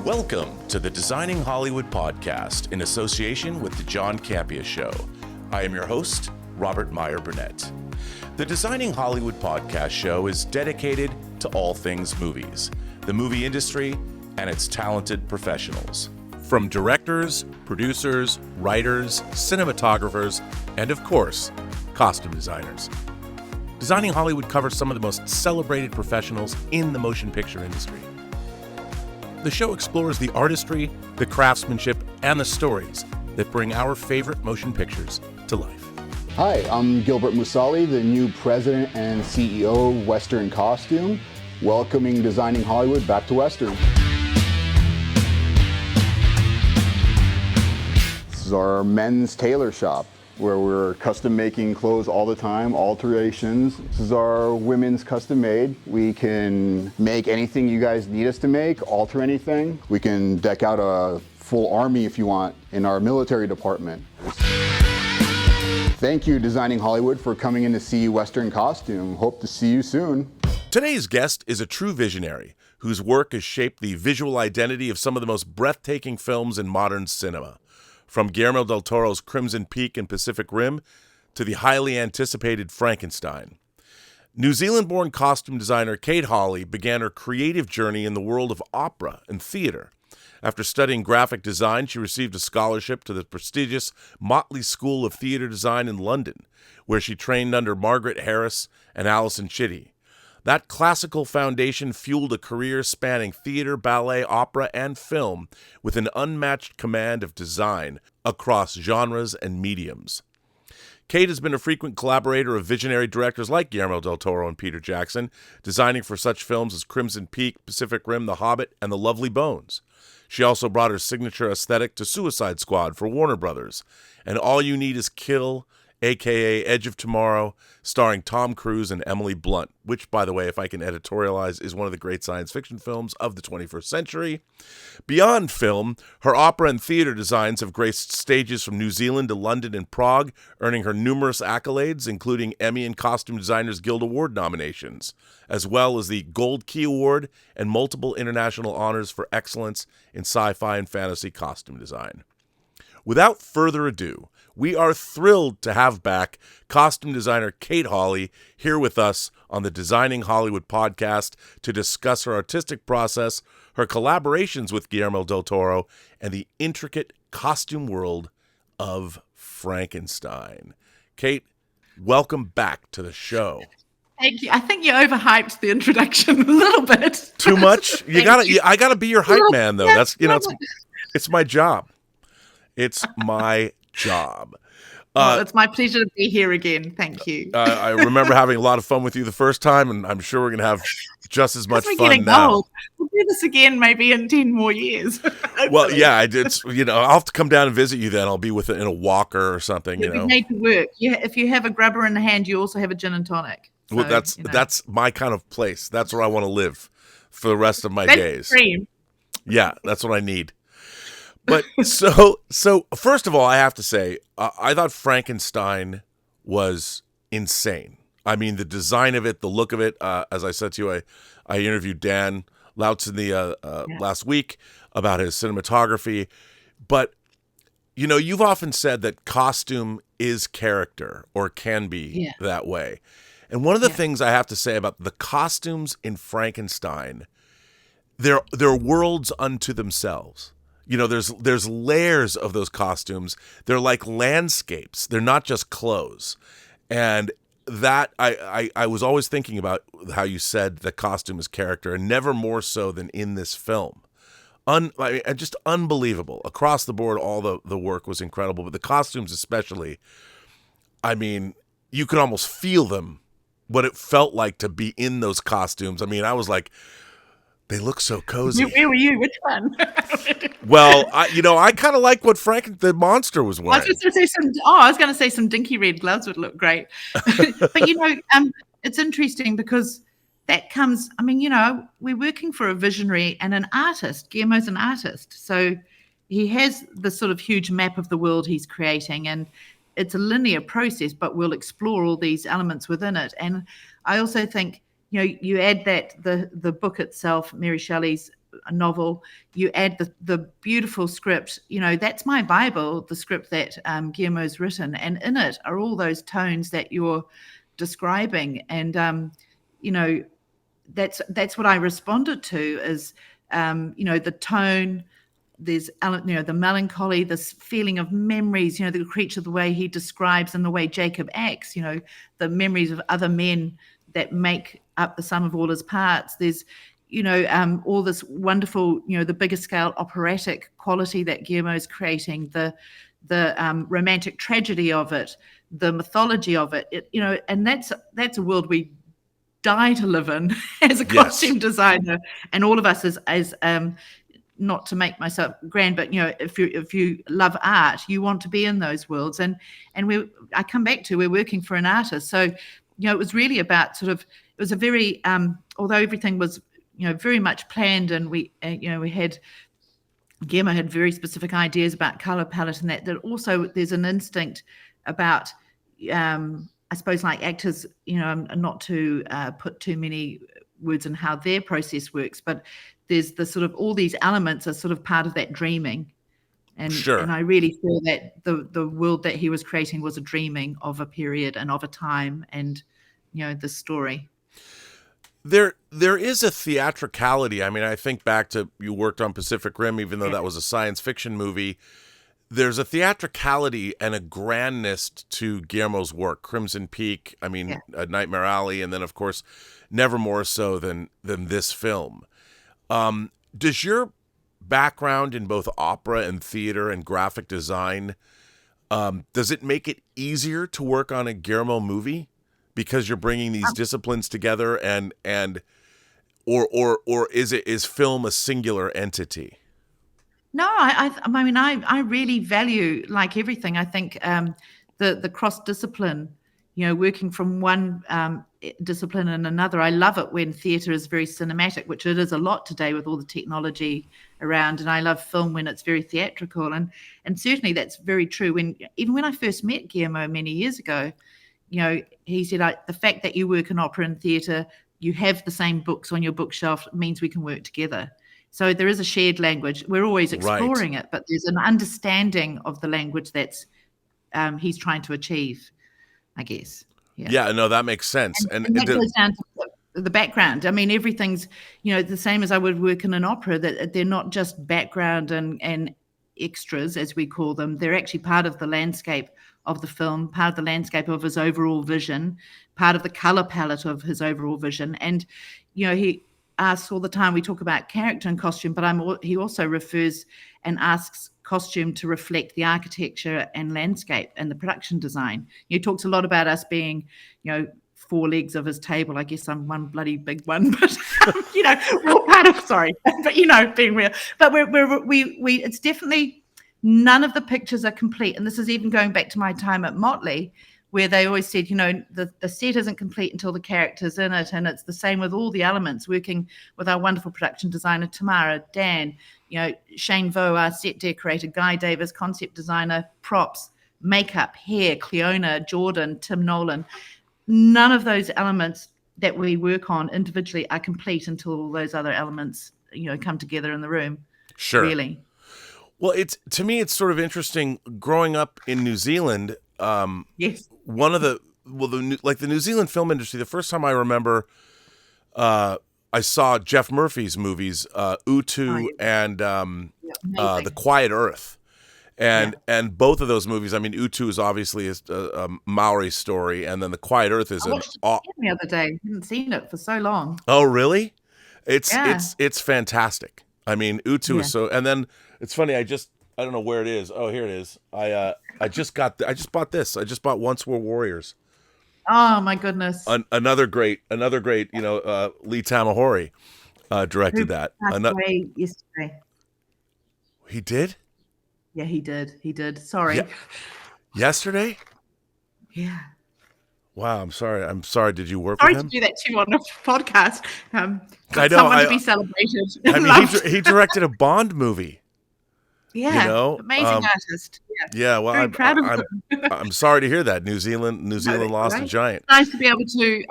Welcome to the Designing Hollywood podcast in association with the John Campea Show. I am your host, Robert Meyer Burnett. The Designing Hollywood podcast show is dedicated to all things movies, the movie industry, and its talented professionals. From directors, producers, writers, cinematographers, and of course, costume designers. Designing Hollywood covers some of the most celebrated professionals in the motion picture industry. The show explores the artistry, the craftsmanship, and the stories that bring our favorite motion pictures to life. Hi, I'm Gilbert Musali, the new president and CEO of Western Costume, welcoming Designing Hollywood back to Western. This is our men's tailor shop, where we're custom making clothes all the time, alterations. This is our women's custom made. We can make anything you guys need us to make, alter anything. We can deck out a full army if you want in our military department. Thank you, Designing Hollywood, for coming in to see Western Costume. Hope to see you soon. Today's guest is a true visionary whose work has shaped the visual identity of some of the most breathtaking films in modern cinema. From Guillermo del Toro's Crimson Peak and Pacific Rim to the highly anticipated Frankenstein. New Zealand-born costume designer Kate Hawley began her creative journey in the world of opera and theater. After studying graphic design, she received a scholarship to the prestigious Motley School of Theater Design in London, where she trained under Margaret Harris and Alison Chitty. That classical foundation fueled a career spanning theater, ballet, opera, and film with an unmatched command of design across genres and mediums. Kate has been a frequent collaborator of visionary directors like Guillermo del Toro and Peter Jackson, designing for such films as Crimson Peak, Pacific Rim, The Hobbit, and The Lovely Bones. She also brought her signature aesthetic to Suicide Squad for Warner Brothers, and All You Need Is Kill, a.k.a. Edge of Tomorrow, starring Tom Cruise and Emily Blunt, which, by the way, if I can editorialize, is one of the great science fiction films of the 21st century. Beyond film, her opera and theater designs have graced stages from New Zealand to London and Prague, earning her numerous accolades, including Emmy and Costume Designers Guild Award nominations, as well as the Gold Key Award and multiple international honors for excellence in sci-fi and fantasy costume design. Without further ado, we are thrilled to have back costume designer Kate Hawley here with us on the Designing Hollywood podcast to discuss her artistic process, her collaborations with Guillermo del Toro, and the intricate costume world of Frankenstein. Kate, welcome back to the show. Thank you. I think you overhyped the introduction a little bit. Too much? I gotta be your hype man, though. That's it's my job. It's my job. It's my pleasure to be here again. Thank you. I remember having a lot of fun with you the first time, and I'm sure we're going to have just as much fun now. Old. We'll do this again maybe in 10 more years. Well, yeah, I'll have to come down and visit you then. I'll be in a walker or something. We need to work. If you have a grubber in the hand, you also have a gin and tonic. So, well, that's my kind of place. That's where I want to live for the rest of my days. Dream. Yeah, that's what I need. But so first of all, I have to say, I thought Frankenstein was insane. I mean, the design of it, the look of it. As I said to you, I interviewed Dan Lautz in the last week about his cinematography. But you've often said that costume is character, or can be that way. And one of the things I have to say about the costumes in Frankenstein, they're worlds unto themselves. There's layers of those costumes. They're like landscapes. They're not just clothes. And that I was always thinking about how you said the costume is character, and never more so than in this film. Just unbelievable. Across the board, all the work was incredible, but the costumes especially, I mean, you could almost feel them, what it felt like to be in those costumes. I mean, I was like, they look so cozy. Where were you? Which one? Well, I kind of like what the monster was wearing. I was going to say some dinky red gloves would look great. But it's interesting because that comes. I mean, we're working for a visionary and an artist. Guillermo's an artist, so he has this sort of huge map of the world he's creating, and it's a linear process. But we'll explore all these elements within it. And I also think, you add that the book itself, Mary Shelley's novel, you add the beautiful script. That's my Bible, the script that Guillermo's written, and in it are all those tones that you're describing. And that's what I responded to is the tone. There's the melancholy, this feeling of memories, the creature, the way he describes and the way Jacob acts, the memories of other men that make up the sum of all his parts. There's all this wonderful, the bigger scale operatic quality that Guillermo's creating, the romantic tragedy of it, the mythology of it, and that's a world we die to live in as a costume designer, and all of us as not to make myself grand, but if you love art, you want to be in those worlds. And I come back to, we're working for an artist, so it was really about it was a very although everything was very much planned, and we had Guillermo had very specific ideas about color palette, and that also there's an instinct about I suppose, like actors, not to put too many words in how their process works, but there's the sort of all these elements are sort of part of that dreaming. And I really feel that the world that he was creating was a dreaming of a period and of a time, and the story. There is a theatricality. I mean, I think back to, you worked on Pacific Rim, even though that was a science fiction movie. There's a theatricality and a grandness to Guillermo's work. Crimson Peak, Nightmare Alley, and then of course, never more so than this film. Does your background in both opera and theater and graphic design, does it make it easier to work on a Guillermo movie because you're bringing these disciplines together, or is film a singular entity? No, I really value, like everything, I think the cross-discipline, working from one discipline and another. I love it when theatre is very cinematic, which it is a lot today with all the technology around, and I love film when it's very theatrical, and certainly that's very true. Even when I first met Guillermo many years ago, he said, the fact that you work in opera and theatre, you have the same books on your bookshelf, means we can work together. So there is a shared language. We're always exploring it, but there's an understanding of the language that's he's trying to achieve, I guess. Yeah, no, that makes sense. And that goes down to the background. I mean, everything's, the same as I would work in an opera, that they're not just background and extras, as we call them. They're actually part of the landscape of the film, part of the landscape of his overall vision, part of the color palette of his overall vision. And, he asks all the time, we talk about character and costume, but he also refers and asks costume to reflect the architecture and landscape and the production design. He talks a lot about us being, four legs of his table. I guess I'm one bloody big one, but we're part of, sorry, but being real. But we it's definitely, none of the pictures are complete. And this is even going back to my time at Motley, where they always said, the set isn't complete until the character's in it. And it's the same with all the elements, working with our wonderful production designer, Tamara, Dan, Shane Vo, our set decorator, Guy Davis, concept designer, props, makeup, hair, Cleona, Jordan, Tim Nolan. None of those elements that we work on individually are complete until all those other elements, come together in the room. Sure. Really. Well, to me, it's sort of interesting growing up in New Zealand. Yes. One of the New Zealand film industry, the first time I remember I saw Jeff Murphy's movies, Utu and The Quiet Earth. And both of those movies, I mean, Utu is obviously a Maori story, and then The Quiet Earth is I watched it the other day. I hadn't seen it for so long. Oh, really? It's fantastic. I mean, Utu is so, and then it's funny, I don't know where it is. Oh, here it is. I just bought this. I just bought Once Were Warriors. Oh my goodness. Another great, Lee Tamahori directed that. Away yesterday. He did? Yeah, he did. Sorry. Yeah. Yesterday? Yeah. Wow, I'm sorry. Did you work with him? Sorry to do that too on a podcast. I know. Someone to be celebrated. I mean, he directed a Bond movie. Yeah, amazing artist. Yeah. Well, very proud of him. I'm sorry to hear that. New Zealand lost a giant. Nice to be able to,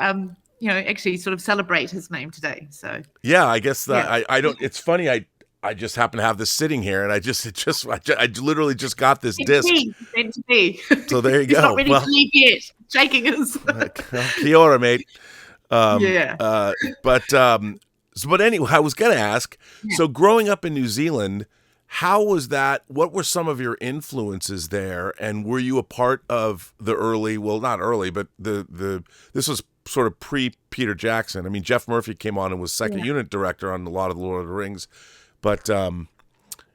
actually sort of celebrate his name today. So yeah, I guess that I don't. It's funny. I just happen to have this sitting here, and I literally just got this disc. Meant to be. So there you He's go. not ready to leave yet. Shaking his. Kia ora, mate. Yeah. But anyway, I was going to ask, so growing up in New Zealand, how was that? What were some of your influences there? And were you a part of the early, well, not early, but this was sort of pre-Peter Jackson. I mean, Jeff Murphy came on and was second unit director on a lot of the Lord of the Rings. But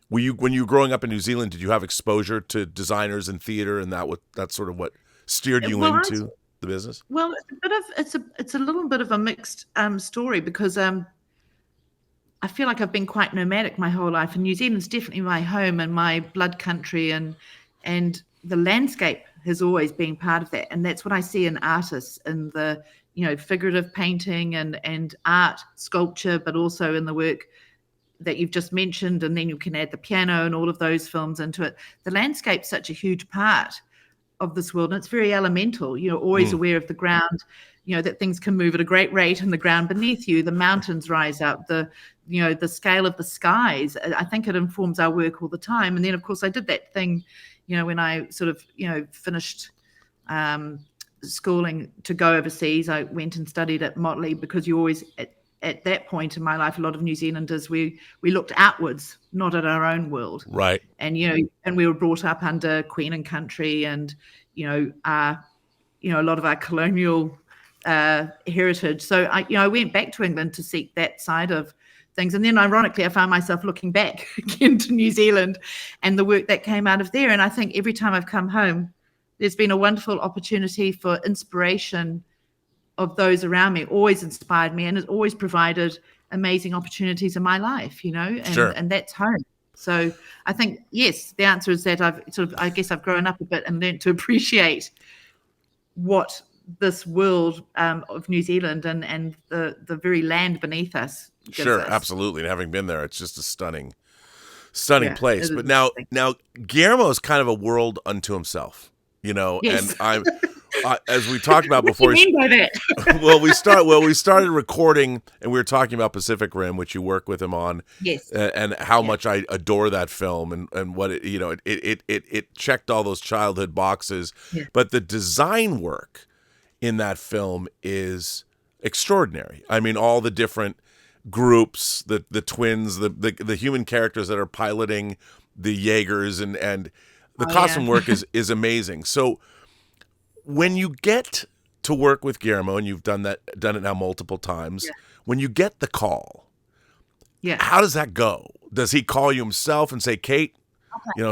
when you were growing up in New Zealand, did you have exposure to designers and theater, and that's sort of what steered you into the business? Well, it's a little bit of a mixed story, because I feel like I've been quite nomadic my whole life, and New Zealand's definitely my home and my blood country, and the landscape has always been part of that, and that's what I see in artists, in the figurative painting and art, sculpture, but also in the work that you've just mentioned, and then you can add the piano and all of those films into it. The landscape's such a huge part of this world, and it's very elemental, always aware of the ground, that things can move at a great rate in the ground beneath you, the mountains rise up, the scale of the skies. I think it informs our work all the time. And then of course I did that thing, when I sort of, finished schooling to go overseas. I went and studied at Motley, because you always, at that point in my life, a lot of New Zealanders, we looked outwards, not at our own world. Right. And, and we were brought up under Queen and Country, and, a lot of our colonial heritage. So I went back to England to seek that side of things. And then ironically, I found myself looking back again to New Zealand and the work that came out of there. And I think every time I've come home, there's been a wonderful opportunity for inspiration of those around me. Always inspired me, and has always provided amazing opportunities in my life, and that's home. So I think, yes, the answer is that I guess I've grown up a bit and learned to appreciate what this world of New Zealand and the very land beneath us gives us. Absolutely. And having been there, it's just a stunning place. But now Guillermo is kind of a world unto himself, Yes. And as we talked about before, what do you mean by that? we started recording, and we were talking about Pacific Rim, which you work with him on, yes, and how much I adore that film, and what it checked all those childhood boxes, but the design work in that film is extraordinary. I mean, all the different groups, the twins, the human characters that are piloting the Jaegers, and the costume work is amazing. So when you get to work with Guillermo, and you've done it now multiple times, when you get the call, how does that go? Does he call you himself and say, Kate,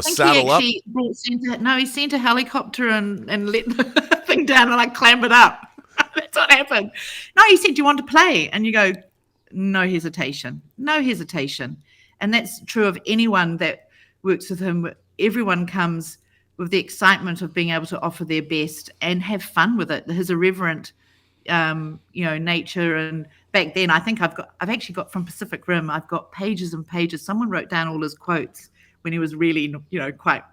saddle up? He sent a helicopter and let the thing down, and I clambered up. That's what happened. No, he said, do you want to play? And you go, no hesitation. And that's true of anyone that works with him. Everyone comes with the excitement of being able to offer their best and have fun with it. His irreverent, nature. And back then, I think I've actually got from Pacific Rim, I've got pages and pages. Someone wrote down all his quotes when he was really, quite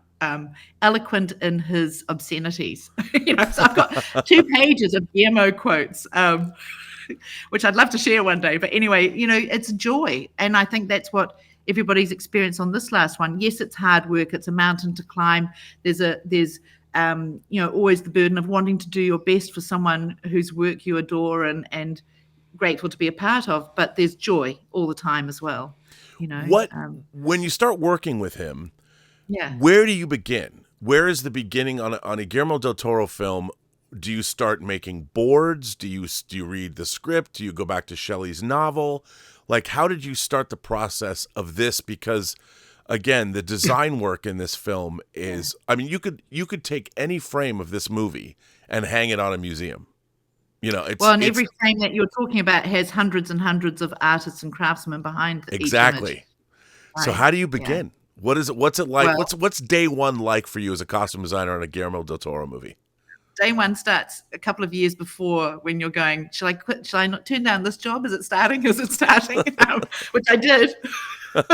eloquent in his obscenities. So I've got 2 pages of Guillermo quotes, which I'd love to share one day. But anyway, it's joy. And I think that's what everybody's experience on this last one. Yes, it's hard work. It's a mountain to climb. There's always the burden of wanting to do your best for someone whose work you adore and grateful to be a part of. But there's joy all the time as well. When you start working with him, where do you begin? Where is the beginning on a Guillermo del Toro film? Do you start making boards? Do you read the script? Do you go back to Shelley's novel? Like, how did you start the process of this? Because, again, the design work in this film is, I mean, you could take any frame of this movie and hang it on a museum. Every frame that you're talking about has hundreds and hundreds of artists and craftsmen behind it. Exactly. Each image. So how do you begin? What is it? What's it like? Well, what's day one like for you as a costume designer on a Guillermo del Toro movie? Day one starts a couple of years before, when you're going, shall I quit? Shall I not turn down this job? Is it starting? Which I did. So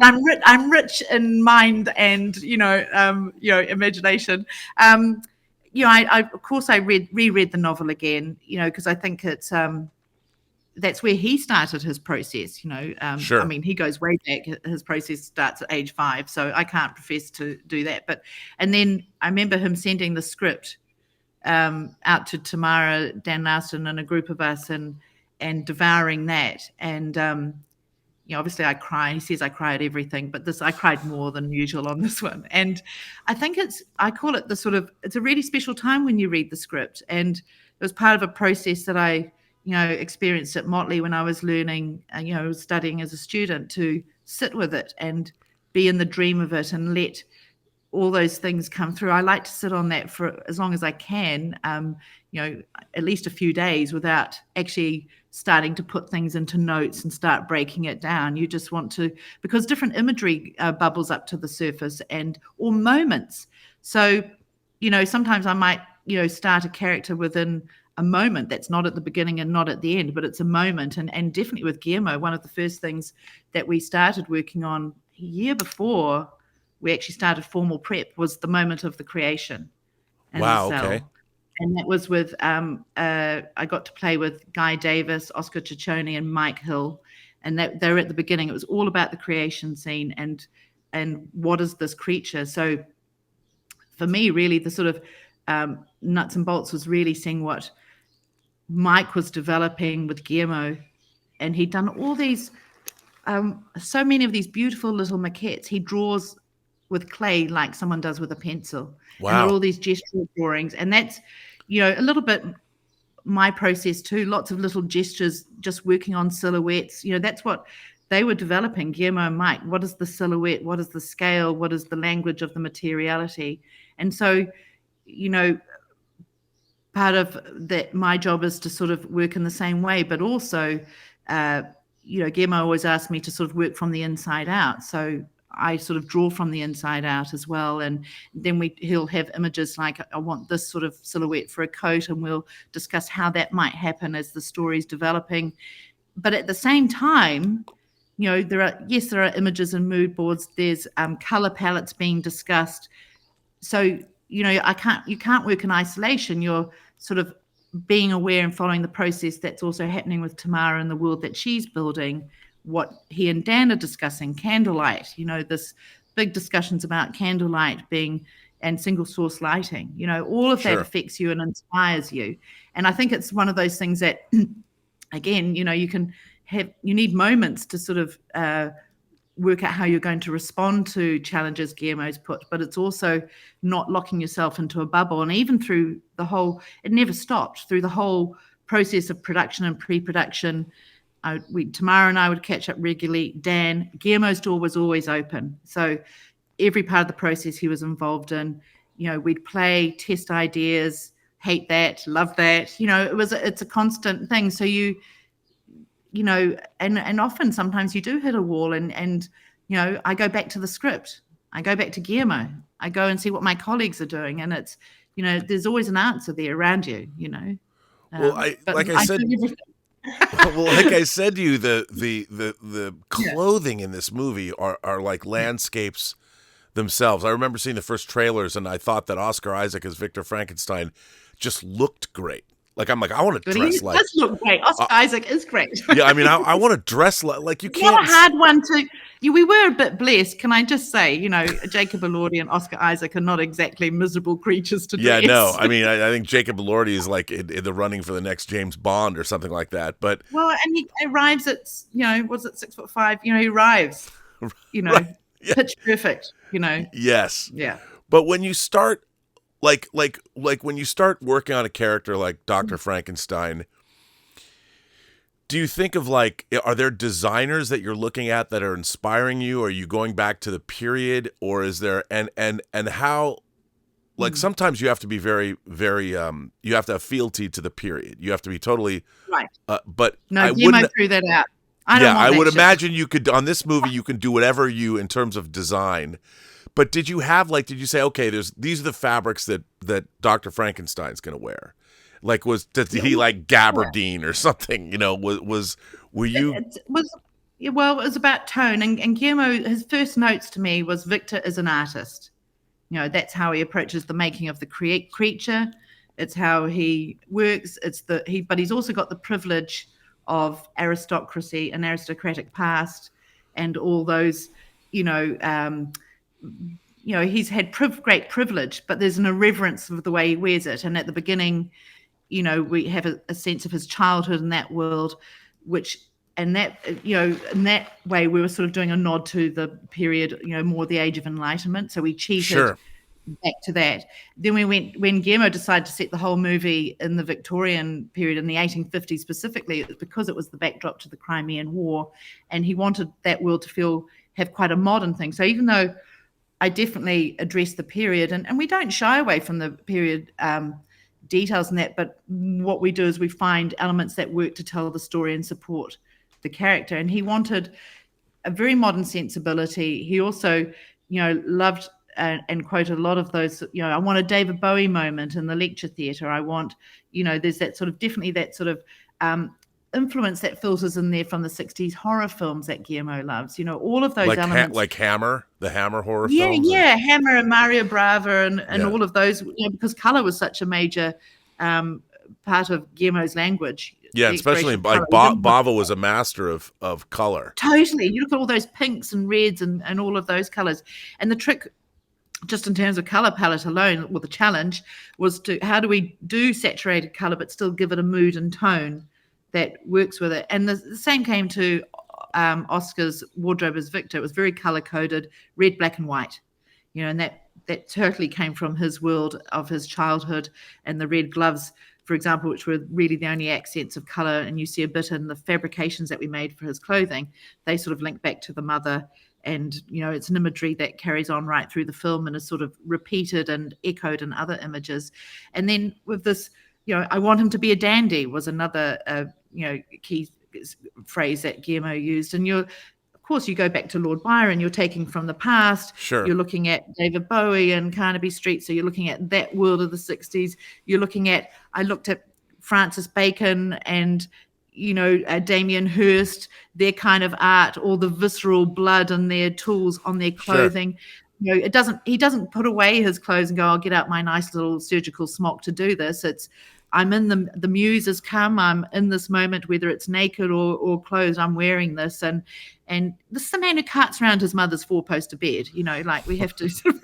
I'm rich in mind and imagination. I of course I reread the novel again, because I think it's that's where he started his process. Sure. I mean, he goes way back. His process starts at age 5, so I can't profess to do that. And then I remember him sending the script out to Tamara, Dan Larson, and a group of us, and devouring that. And obviously I cry. He says I cry at everything, but I cried more than usual on this one. And I think I call it it's a really special time when you read the script. And it was part of a process that I, experienced at Motley when I was learning, studying as a student, to sit with it and be in the dream of it and let all those things come through. I like to sit on that for as long as I can, at least a few days, without actually starting to put things into notes and start breaking it down. You just want to, because different imagery bubbles up to the surface or moments. So, sometimes I might, start a character within a moment that's not at the beginning and not at the end, but it's a moment. And definitely with Guillermo, one of the first things that we started working on a year before we actually started formal prep was the moment of the creation. Wow, okay. And that was with, I got to play with Guy Davis, Oscar Ciccone, and Mike Hill. And they were at the beginning. It was all about the creation scene and what is this creature? So for me, really, the sort of nuts and bolts was really seeing what Mike was developing with Guillermo. And he'd done all these, so many of these beautiful little maquettes. He draws with clay like someone does with a pencil. Wow. And there are all these gestural drawings. And that's, a little bit my process too. Lots of little gestures, just working on silhouettes. That's what they were developing, Guillermo and Mike. What is the silhouette? What is the scale? What is the language of the materiality? And so, part of that, my job is to sort of work in the same way, but also, Guillermo always asked me to sort of work from the inside out. So I sort of draw from the inside out as well. And then he'll have images like, I want this sort of silhouette for a coat, and we'll discuss how that might happen as the story's developing. But at the same time, there are images and mood boards. There's color palettes being discussed. So, you can't work in isolation. You're sort of being aware and following the process that's also happening with Tamara and the world that she's building. What he and Dan are discussing, candlelight, this big discussions about candlelight and single source lighting, all of that affects you and inspires you. And I think it's one of those things that, again, you need moments to sort of work out how you're going to respond to challenges Guillermo's put, but it's also not locking yourself into a bubble. And even through it never stopped, through the whole process of production and pre-production, Tamara and I would catch up regularly. Dan, Guillermo's door was always open. So every part of the process he was involved in, we'd play, test ideas, hate that, love that. It's a constant thing. So and often sometimes you do hit a wall and I go back to the script. I go back to Guillermo. I go and see what my colleagues are doing. And it's, there's always an answer there around you, Well, like I said to you, the clothing in this movie are like landscapes themselves. I remember seeing the first trailers, and I thought that Oscar Isaac as Victor Frankenstein just looked great. I want to dress like. He does look great. Oscar Isaac is great. Yeah, I mean, I want to dress like you can't. Not a hard one to. We were a bit blessed, can I just say? Jacob Elordi and Oscar Isaac are not exactly miserable creatures to dress. Yeah, no. I mean, I think Jacob Elordi is like in the running for the next James Bond or something like that. But and he arrives at was it 6'5"? He arrives. Right. Yeah. Pitch perfect. Yes. Yeah. But when you start. Like when you start working on a character like Dr. Frankenstein, do you think of are there designers that you're looking at that are inspiring you? Are you going back to the period, or is there and how sometimes you have to be very, very you have to have fealty to the period. You have to be totally right. But no, Guillermo threw that out. I would imagine you could on this movie you can do whatever you in terms of design. But did you did you say, okay, these are the fabrics that Dr. Frankenstein's going to wear? Did he gabardine or something? Were you? It was about tone. And Guillermo, his first notes to me was Victor is an artist. That's how he approaches the making of the creature. It's how he works. But he's also got the privilege of aristocracy, an aristocratic past, and all those, he's had great privilege, but there's an irreverence of the way he wears it. And at the beginning, we have a sense of his childhood in that world, in that way, we were sort of doing a nod to the period, more the Age of Enlightenment. So we cheated back to that. Then when Guillermo decided to set the whole movie in the Victorian period, in the 1850s specifically, it was because it was the backdrop to the Crimean War, and he wanted that world to have quite a modern thing. So even though I definitely address the period, and we don't shy away from the period details in that, but what we do is we find elements that work to tell the story and support the character. And he wanted a very modern sensibility. He also, loved and quoted a lot of those, I want a David Bowie moment in the lecture theatre. I want, there's that sort of, definitely that sort of influence that filters in there from the 60s horror films that Guillermo loves. All of those elements. Like Hammer, the Hammer horror films? Yeah, Hammer and Mario Brava and all of those, because colour was such a major part of Guillermo's language. Yeah, especially like Bava was a master of color. Totally. You look at all those pinks and reds and all of those colors. And the trick, just in terms of color palette alone, the challenge was how do we do saturated color but still give it a mood and tone that works with it. And the same came to Oscar's wardrobe as Victor. It was very color coded, red, black, and white. And that totally came from his world of his childhood. And the red gloves, for example, which were really the only accents of color, and you see a bit in the fabrications that we made for his clothing, they sort of link back to the mother. And, it's an imagery that carries on right through the film and is sort of repeated and echoed in other images. And then with this, I want him to be a dandy was another, key phrase that Guillermo used. And of course, you go back to Lord Byron, you're taking from the past. Sure. You're looking at David Bowie and Carnaby Street. So you're looking at that world of the 60s. I looked at Francis Bacon and, Damien Hirst, their kind of art, all the visceral blood and their tools on their clothing. Sure. He doesn't put away his clothes and go, I'll get out my nice little surgical smock to do this. I'm in the muse has come. I'm in this moment, whether it's naked or clothed, I'm wearing this. And this is the man who carts around his mother's four-poster bed, we have to sort of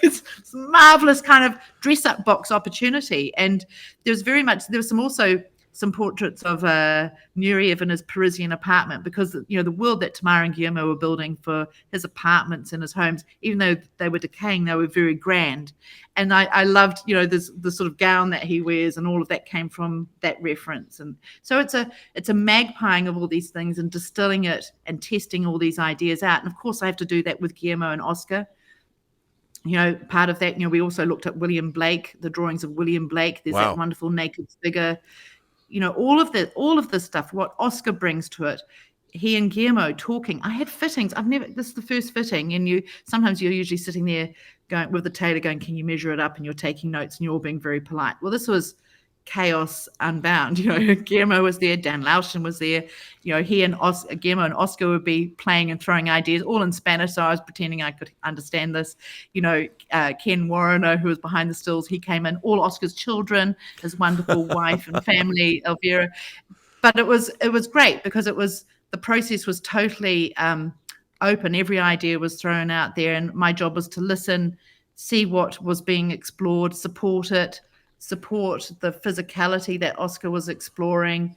it's marvelous kind of dress-up box opportunity. And there was some portraits of Nureyev in his Parisian apartment, because the world that Tamara and Guillermo were building for his apartments and his homes, even though they were decaying, they were very grand. And I loved the sort of gown that he wears, and all of that came from that reference. And so it's a magpieing of all these things and distilling it and testing all these ideas out. And of course I have to do that with Guillermo and Oscar. Part of that, we also looked at William Blake, the drawings of William Blake. There's that wonderful naked figure. All of this stuff, what Oscar brings to it, he and Guillermo talking. I had fittings. This is the first fitting, and sometimes you're usually sitting there going with the tailor going, can you measure it up? And you're taking notes and you're all being very polite. Well, this was chaos unbound. Guillermo was there, Dan Lauschen was there. He and Guillermo and Oscar would be playing and throwing ideas all in Spanish, so I was pretending I could understand this. Ken Warriner, who was behind the stills, he came in, all Oscar's children, his wonderful wife and family, Elvira. But it was great because the process was totally open. Every idea was thrown out there, and my job was to listen, see what was being explored, support the physicality that Oscar was exploring,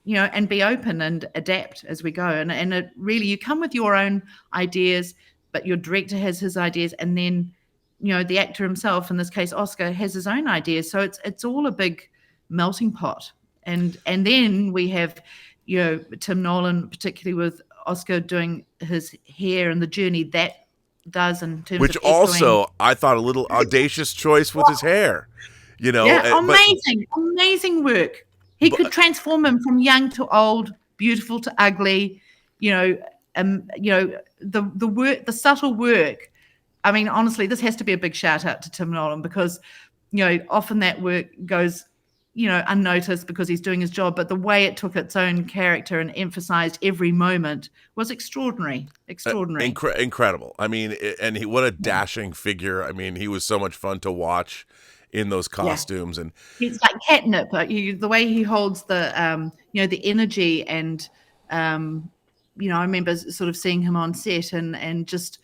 and be open and adapt as we go. And it really, you come with your own ideas, but your director has his ideas, and then, the actor himself, in this case Oscar, has his own ideas. So it's all a big melting pot. And then we have, Tim Nolan, particularly with Oscar doing his hair and the journey that does in terms which of also I thought a little audacious choice with his hair. Amazing work. He could transform him from young to old, beautiful to ugly. The work, the subtle work. I mean, honestly, this has to be a big shout out to Tim Nolan, because often that work goes unnoticed because he's doing his job, but the way it took its own character and emphasized every moment was extraordinary. Incredible. I mean, what a dashing figure. I mean, he was so much fun to watch in those costumes, and he's like catnip. The way he holds the the energy, and I remember sort of seeing him on set, and just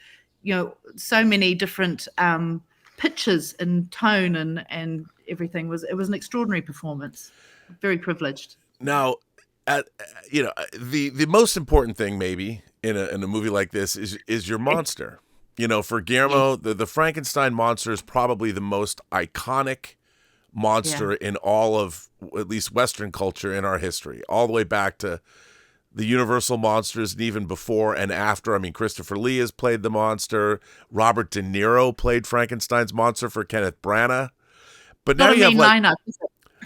so many different pitches and tone and everything. It was an extraordinary performance. Very privileged. Now, the most important thing maybe in a movie like this is your monster. For Guillermo, the Frankenstein monster is probably the most iconic monster in all of at least Western culture in our history, all the way back to the Universal monsters, and even before and after. I mean, Christopher Lee has played the monster. Robert De Niro played Frankenstein's monster for Kenneth Branagh. But now you have lineup,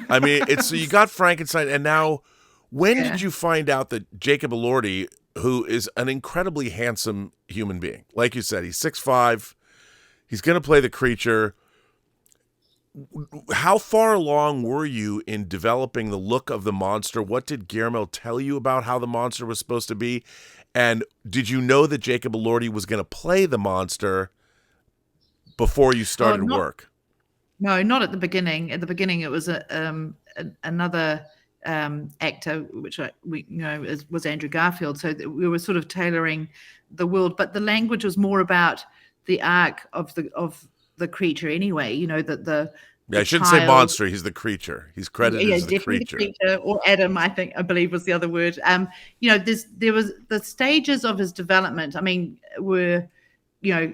I mean, so you got Frankenstein, and now when did you find out that Jacob Elordi, who is an incredibly handsome human being, like you said, he's 6'5", he's going to play the creature. How far along were you in developing the look of the monster? What did Guillermo tell you about how the monster was supposed to be? And did you know that Jacob Elordi was going to play the monster before you started work? No, not at the beginning. At the beginning, it was another actor, which was Andrew Garfield. So we were sort of tailoring the world, but the language was more about the arc of the creature anyway. I shouldn't say monster. He's the creature. He's credited as the creature. Or Adam, I believe was the other word. There was the stages of his development. I mean, were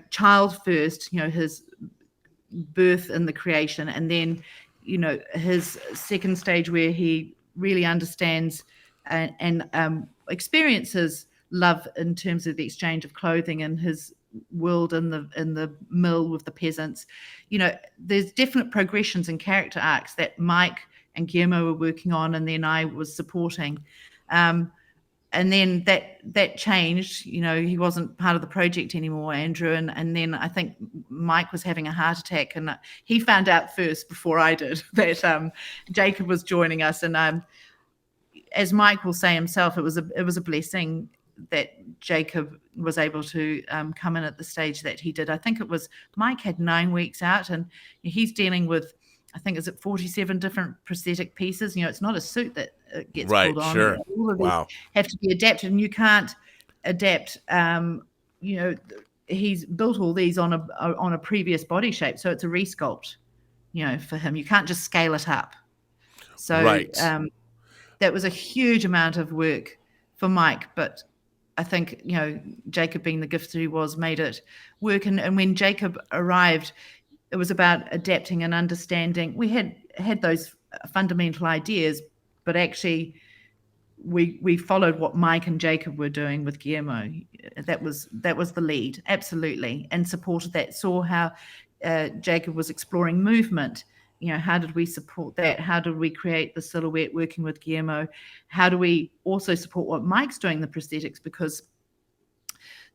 child first. His birth and the creation, and then his second stage where he really understands and experiences love in terms of the exchange of clothing and his world in the mill with the peasants. There's definite progressions and character arcs that Mike and Guillermo were working on, and then I was supporting. And then that changed. He wasn't part of the project anymore, Andrew. And then I think Mike was having a heart attack, and he found out first before I did that Jacob was joining us. And as Mike will say himself, it was a blessing that Jacob was able to come in at the stage that he did. I think it was Mike had 9 weeks out, and he's dealing with, I think, is it 47 different prosthetic pieces? It's not a suit that gets pulled on. Sure. All of these have to be adapted, and you can't adapt. He's built all these on a previous body shape, so it's a resculpt. For him, you can't just scale it up. So that was a huge amount of work for Mike, but I think Jacob, being the gift that he was, made it work. And when Jacob arrived, it was about adapting and understanding. We had those fundamental ideas, but actually we followed what Mike and Jacob were doing with Guillermo. That was the lead, absolutely, and supported that. Saw how Jacob was exploring movement. How did we support that? How did we create the silhouette working with Guillermo? How do we also support what Mike's doing, the prosthetics? Because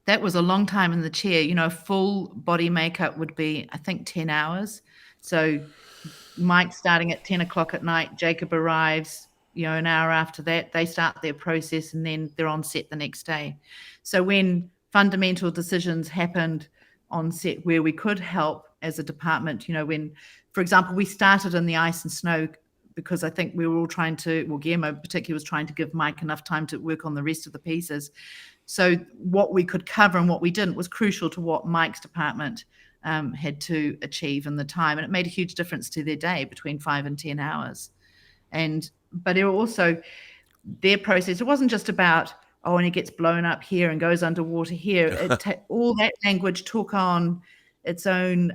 that was a long time in the chair. Full body makeup would be, I think, 10 hours. So Mike starting at 10 o'clock at night, Jacob arrives, an hour after that, they start their process, and then they're on set the next day. So when fundamental decisions happened on set where we could help as a department, when, for example, we started in the ice and snow because I think we were all trying to, Guillermo particularly was trying to give Mike enough time to work on the rest of the pieces. So what we could cover and what we didn't was crucial to what Mike's department had to achieve in the time. And it made a huge difference to their day, between 5 and 10 hours. But it also, their process, it wasn't just about, and he gets blown up here and goes underwater here. All that language took on its own,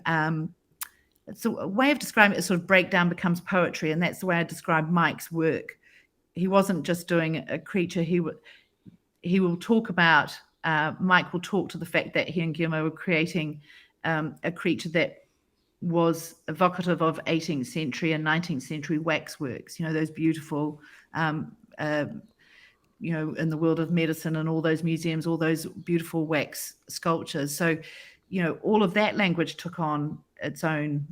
it's a way of describing it, sort of breakdown becomes poetry. And that's the way I describe Mike's work. He wasn't just doing a creature. He will talk about, Mike will talk to the fact that he and Guillermo were creating a creature that was evocative of 18th century and 19th century waxworks, those beautiful, in the world of medicine and all those museums, all those beautiful wax sculptures. So, all of that language took on its own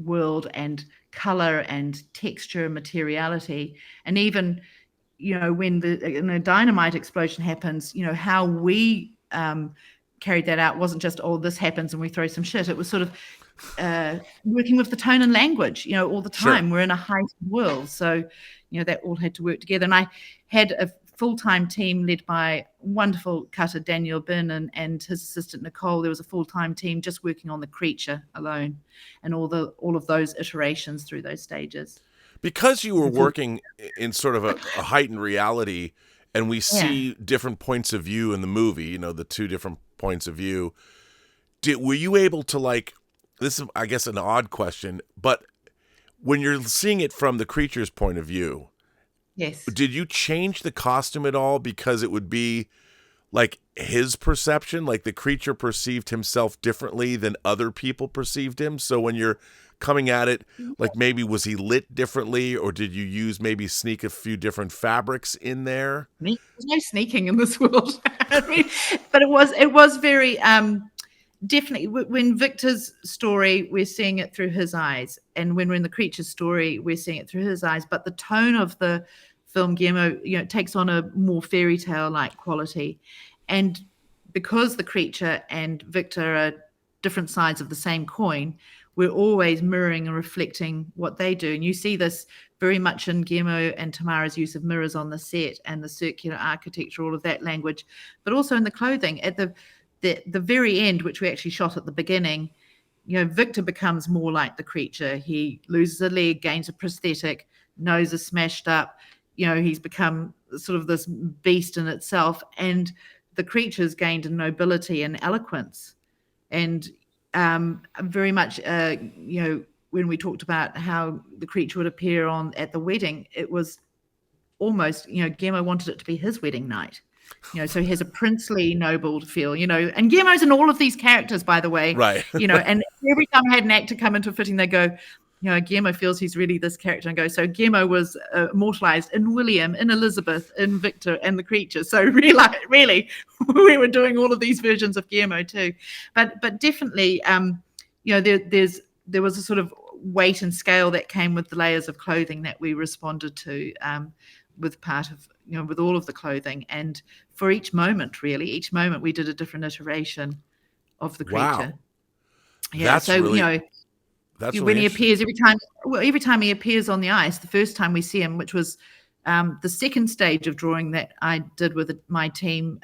world and color and texture, materiality, and even, when the dynamite explosion happens, how we carried that out wasn't just, oh, this happens and we throw some shit. It was sort of working with the tone and language, all the time. Sure. We're in a heightened world. So, that all had to work together. And I had a full-time team led by wonderful cutter Daniel Bin and his assistant Nicole. There was a full-time team just working on the creature alone and all of those iterations through those stages. Because you were working in sort of a heightened reality, and we see different points of view in the movie, the two different points of view, were you able to, this is, I guess, an odd question, but when you're seeing it from the creature's point of view, yes, did you change the costume at all because it would be his perception, like the creature perceived himself differently than other people perceived him? So when you're coming at it, maybe was he lit differently, or did you sneak a few different fabrics in there? There's no sneaking in this world. But it was very definitely, when Victor's story, we're seeing it through his eyes, and when we're in the creature's story, we're seeing it through his eyes. But the tone of the film, Guillermo, takes on a more fairy tale like quality, and because the creature and Victor are different sides of the same coin, we're always mirroring and reflecting what they do. And you see this very much in Guillermo and Tamara's use of mirrors on the set and the circular architecture, all of that language, but also in the clothing. At the very end, which we actually shot at the beginning, Victor becomes more like the creature. He loses a leg, gains a prosthetic, nose is smashed up. He's become sort of this beast in itself. And the creature's gained in nobility and eloquence. And very much, when we talked about how the creature would appear at the wedding, it was almost, Guillermo wanted it to be his wedding night. So he has a princely, noble feel, and Guillermo's in all of these characters, by the way. Right. And every time I had an actor come into a fitting, they go, Guillermo feels he's really this character, and go, so Guillermo was immortalized in William, in Elizabeth, in Victor, and the creature. So really, we were doing all of these versions of Guillermo too. But definitely, there was a sort of weight and scale that came with the layers of clothing that we responded to, with part of, with all of the clothing. And for each moment we did a different iteration of the creature. Wow. Yeah. That's so, really, that's when really he appears, every time he appears on the ice, the first time we see him, which was the second stage of drawing that I did with my team,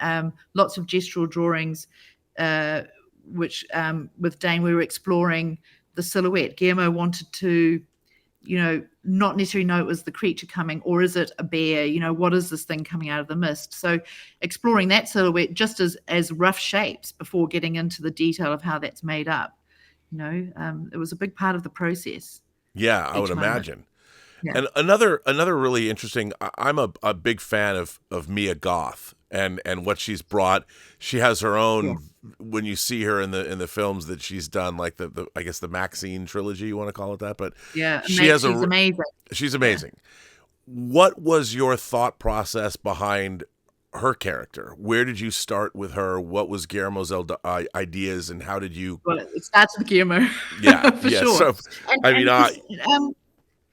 lots of gestural drawings, which with Dane, we were exploring the silhouette. Guillermo wanted to, not necessarily know it was the creature coming, or is it a bear? What is this thing coming out of the mist? So exploring that silhouette just as rough shapes before getting into the detail of how that's made up. It was a big part of the process. Yeah, I would imagine. Yeah. And another really interesting, I'm a big fan of Mia Goth and what she's brought. She has her own, when you see her in the films that she's done, like the I guess the Maxine trilogy, you want to call it that, but she's amazing. She's amazing. Yeah. What was your thought process behind her character? Where did you start with her? What was Guillermo's ideas, and how did you? Well, it starts with Guillermo. Yeah, for yeah. sure. So,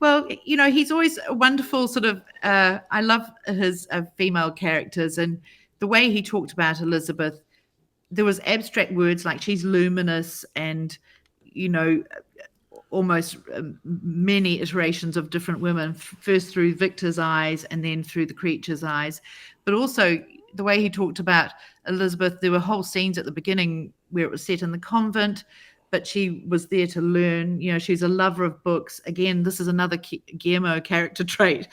well, he's always a wonderful sort of. I love his female characters, and the way he talked about Elizabeth. There was abstract words like she's luminous, and almost many iterations of different women, first through Victor's eyes and then through the creature's eyes. But also the way he talked about Elizabeth, there were whole scenes at the beginning where it was set in the convent, but she was there to learn. She's a lover of books. Again, this is another Guillermo character trait.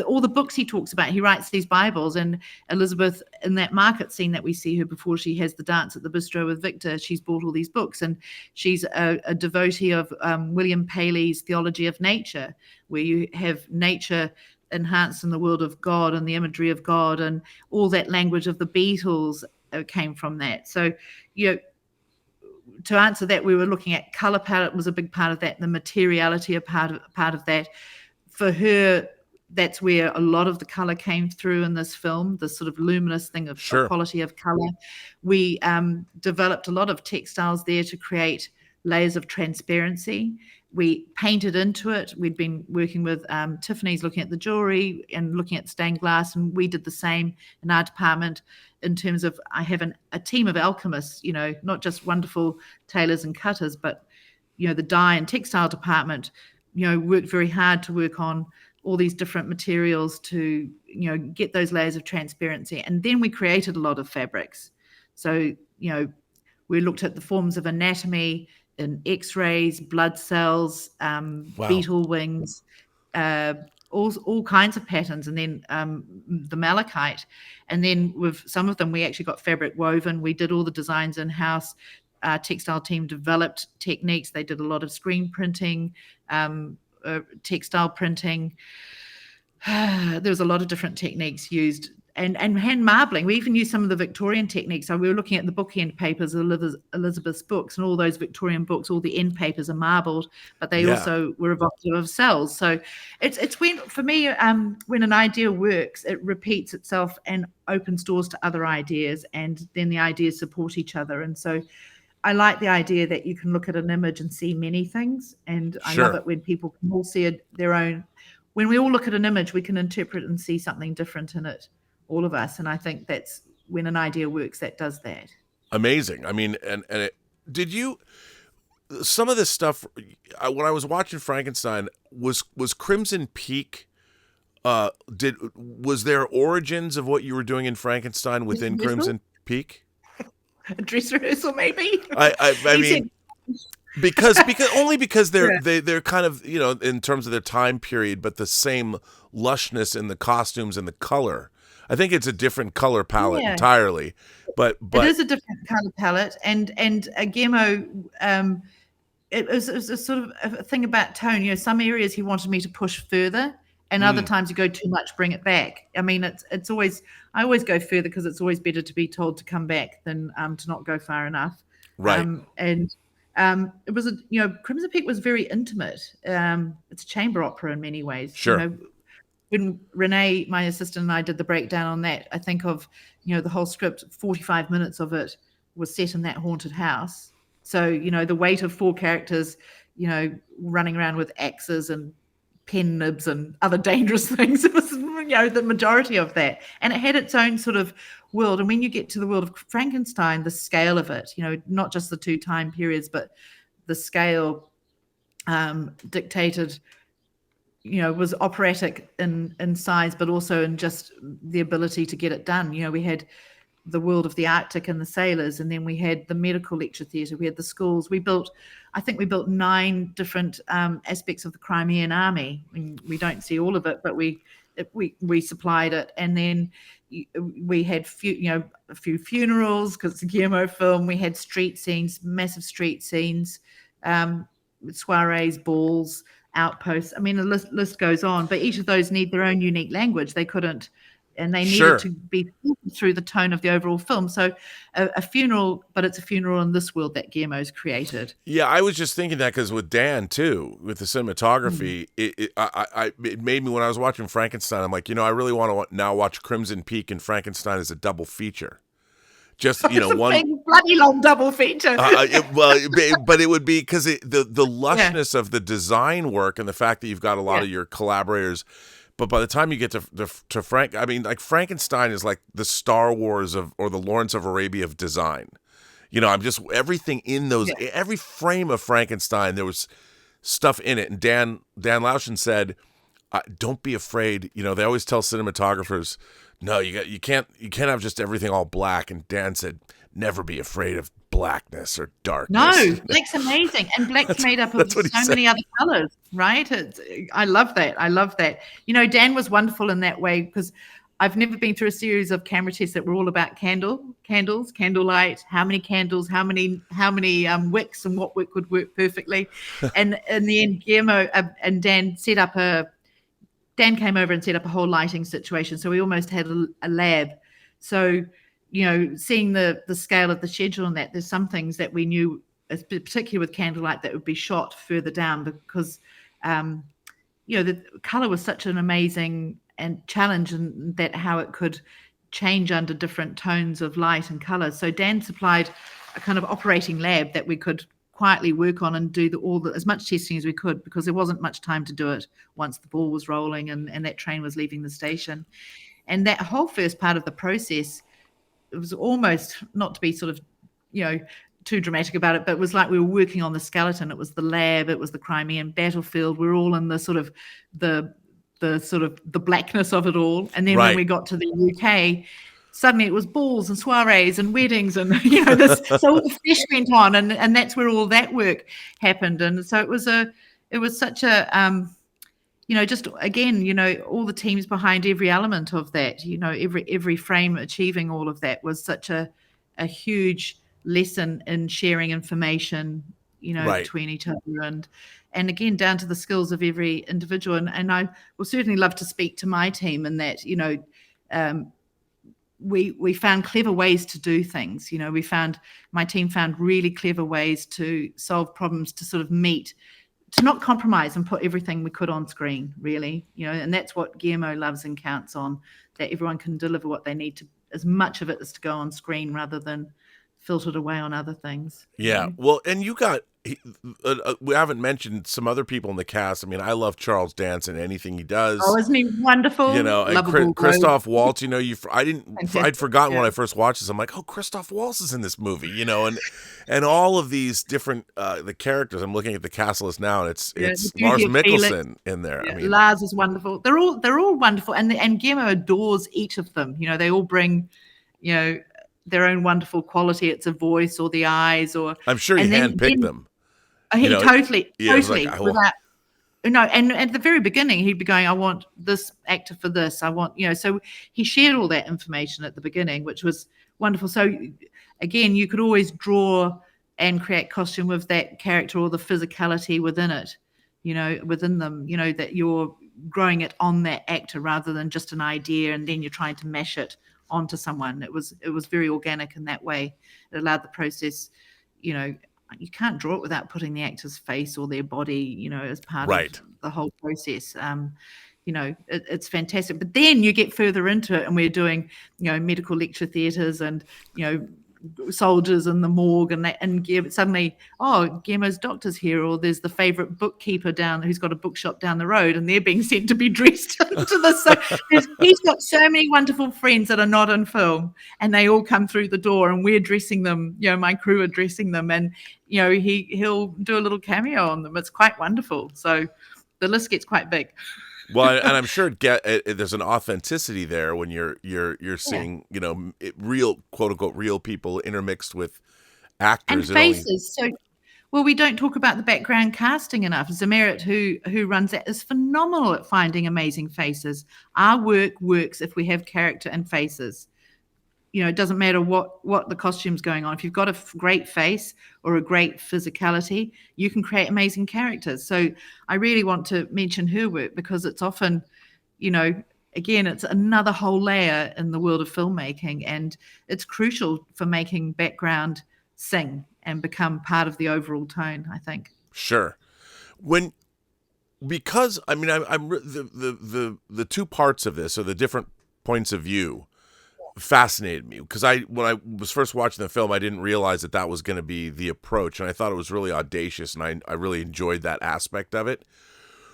All the books he talks about, he writes these Bibles, and Elizabeth, in that market scene that we see her before she has the dance at the bistro with Victor, she's bought all these books, and she's a devotee of William Paley's Theology of Nature, where you have nature enhanced in the world of God and the imagery of God, and all that language of the Beatles came from that. So, to answer that, we were looking at color palette was a big part of that, the materiality a part of that. For her, that's where a lot of the color came through in this film, the sort of luminous thing of quality of color. We developed a lot of textiles there to create layers of transparency. We painted into it. We'd been working with Tiffany's, looking at the jewelry and looking at stained glass, and we did the same in our department in terms of I have a team of alchemists, not just wonderful tailors and cutters, but, the dye and textile department, worked very hard to work on all these different materials to, get those layers of transparency. And then we created a lot of fabrics. So, we looked at the forms of anatomy in X-rays, blood cells, beetle wings, all kinds of patterns, and then the malachite. And then with some of them, we actually got fabric woven. We did all the designs in-house. Our textile team developed techniques. They did a lot of screen printing, textile printing. There was a lot of different techniques used. And hand marbling. We even used some of the Victorian techniques. So we were looking at the bookend papers, Elizabeth's books, and all those Victorian books, all the end papers are marbled, but they also were evocative of cells. So it's when, for me, when an idea works, it repeats itself and opens doors to other ideas, and then the ideas support each other. And so I like the idea that you can look at an image and see many things. And I love it when people can all see their own. When we all look at an image, we can interpret and see something different in it. All of us. And I think that's when an idea works, that does that. Amazing. I mean, did you, some of this stuff, when I was watching Frankenstein, was Crimson Peak, was there origins of what you were doing in Frankenstein within Crimson Peak? A dress rehearsal, maybe? I mean, because they're kind of, in terms of their time period, but the same lushness in the costumes and the color. I think it's a different color palette entirely, but it is a different color palette, and Guillermo, it was a sort of a thing about tone. Some areas he wanted me to push further, and other times you go too much, bring it back. I mean, it's always, I always go further because it's always better to be told to come back than to not go far enough. Right. It was Crimson Peak was very intimate. It's a chamber opera in many ways. Sure. When Renee, my assistant, and I did the breakdown on that, I think of, the whole script, 45 minutes of it was set in that haunted house. So, the weight of 4 characters, running around with axes and pen nibs and other dangerous things. It was, the majority of that. And it had its own sort of world. And when you get to the world of Frankenstein, the scale of it, not just the 2 time periods, but the scale dictated, was operatic in size, but also in just the ability to get it done. We had the world of the Arctic and the sailors, and then we had the medical lecture theatre, we had the schools. I think we built 9 different aspects of the Crimean Army. We don't see all of it, but we supplied it. And then we had a few funerals, because it's a Guillermo film. We had street scenes, massive street scenes, soirees, balls, outposts. I mean, the list goes on, but each of those need their own unique language. They couldn't, and they needed to be through the tone of the overall film. So a funeral, but it's a funeral in this world that Guillermo's created. Yeah, I was just thinking that because with Dan too, with the cinematography, it made me, when I was watching Frankenstein, I'm like, I really want to now watch Crimson Peak and Frankenstein as a double feature. Just one big, bloody long double feature. But it would be because the lushness of the design work and the fact that you've got a lot of your collaborators. But by the time you get to Frank, I mean, like Frankenstein is like the Star Wars or the Lawrence of Arabia of design. I'm just, everything in those, every frame of Frankenstein, there was stuff in it. And Dan Lauschen said, don't be afraid. They always tell cinematographers, no, you can't have just everything all black. And Dan said, never be afraid of blackness or darkness. No, black's amazing, and black's made up of so many other colors, right? I love that. Dan was wonderful in that way, because I've never been through a series of camera tests that were all about candles, candlelight, how many candles, how many wicks, and what wick would work perfectly. And in the end, Guillermo and Dan came over and set up a whole lighting situation. So we almost had a lab. So, seeing the scale of the schedule and that, there's some things that we knew, particularly with candlelight, that would be shot further down, because, the color was such an amazing and challenge, and that how it could change under different tones of light and color. So Dan supplied a kind of operating lab that we could quietly work on and do as much testing as we could, because there wasn't much time to do it once the ball was rolling and that train was leaving the station. And that whole first part of the process, it was almost, not to be sort of, too dramatic about it, but it was like we were working on the skeleton. It was the lab, it was the Crimean battlefield. We're all in the sort of the blackness of it all. And then when we got to the UK, suddenly it was balls and soirees and weddings and this. So all the flesh went on, and that's where all that work happened. And so it was such a just again, all the teams behind every element of that, every frame achieving all of that was such a huge lesson in sharing information, between each other, and again, down to the skills of every individual. And I will certainly love to speak to my team in that, we found clever ways to do things. My team found really clever ways to solve problems, to sort of to not compromise and put everything we could on screen, really, and that's what Guillermo loves and counts on, that everyone can deliver what they need to, as much of it as to go on screen rather than filtered away on other things. Yeah. Well, and you got, we haven't mentioned some other people in the cast. I mean, I love Charles Dance and anything he does. Oh, isn't he wonderful? And Christoph Waltz, I'd forgotten when I first watched this. I'm like, oh, Christoph Waltz is in this movie, and all of these different, the characters. I'm looking at the cast list now, and it's Lars Mikkelsen in there. Yeah, Lars is wonderful. They're all wonderful. And Guillermo adores each of them. They all bring, their own wonderful quality. It's a voice or the eyes, or I'm sure he handpicked them. He totally. And at the very beginning, he'd be going, I want this actor for this. I want, so he shared all that information at the beginning, which was wonderful. So again, you could always draw and create costume with that character or the physicality within it, within them, that you're growing it on that actor rather than just an idea and then you're trying to mash it onto someone. It was very organic in that way. It allowed the process, you can't draw it without putting the actor's face or their body, as part of the whole process. It's fantastic. But then you get further into it and we're doing, medical lecture theatres and, soldiers in the morgue and suddenly, Guillermo's doctor's here, or there's the favourite bookkeeper who's got a bookshop down the road and they're being sent to be dressed into this. So he's got so many wonderful friends that are not in film and they all come through the door and we're dressing them, my crew are dressing them, and he'll do a little cameo on them. It's quite wonderful. So the list gets quite big. Well, and I'm sure there's an authenticity there when you're seeing real, quote unquote, real people intermixed with actors and faces. We don't talk about the background casting enough. Zamirit, who runs that, is phenomenal at finding amazing faces. Our work works if we have character and faces. It doesn't matter what the costume's going on. If you've got a great face or a great physicality, you can create amazing characters. So I really want to mention her work because it's often, again, it's another whole layer in the world of filmmaking, and it's crucial for making background sing and become part of the overall tone, I think. Sure. Because I'm the two parts of this, or the different points of view, fascinated me, because when I was first watching the film, I didn't realize that was going to be the approach, and I thought it was really audacious, and I really enjoyed that aspect of it.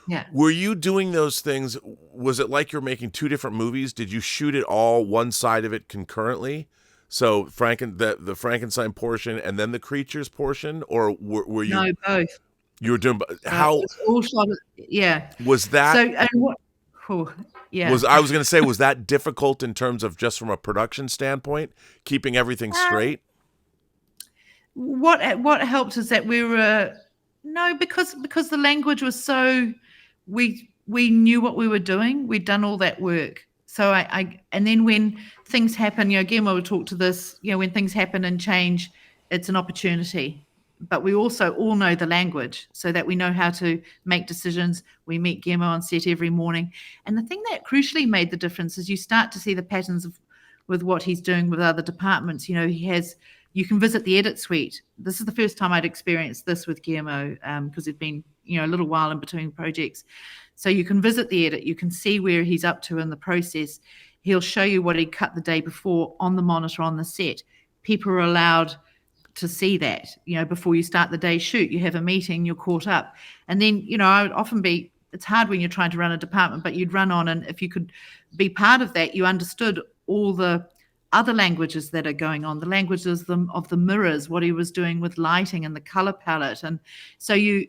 Yeah. Were you doing those things? Was it like you're making two different movies? Did you shoot it all one side of it concurrently? So the Frankenstein portion and then the creatures portion, or were you? No, both. You were doing how? It's all shot. Yeah. Was that? So and what? Oh, yeah. I was going to say, was that difficult in terms of just from a production standpoint, keeping everything straight? What helped is that we were because the language was so, we knew what we were doing. We'd done all that work. So and then when things happen, Guillermo would talk to this, when things happen and change, it's an opportunity. But we also all know the language so that we know how to make decisions. We meet Guillermo on set every morning. And the thing that crucially made the difference is you start to see the patterns with what he's doing with other departments. You can visit the edit suite. This is the first time I'd experienced this with Guillermo because it'd been, a little while in between projects. So you can visit the edit. You can see where he's up to in the process. He'll show you what he cut the day before on the monitor on the set. People are allowed to see that, before you start the day shoot. You have a meeting, you're caught up. And then, I would often it's hard when you're trying to run a department, but you'd run on, and if you could be part of that, you understood all the other languages that are going on, the languages of the mirrors, what he was doing with lighting and the color palette. And so you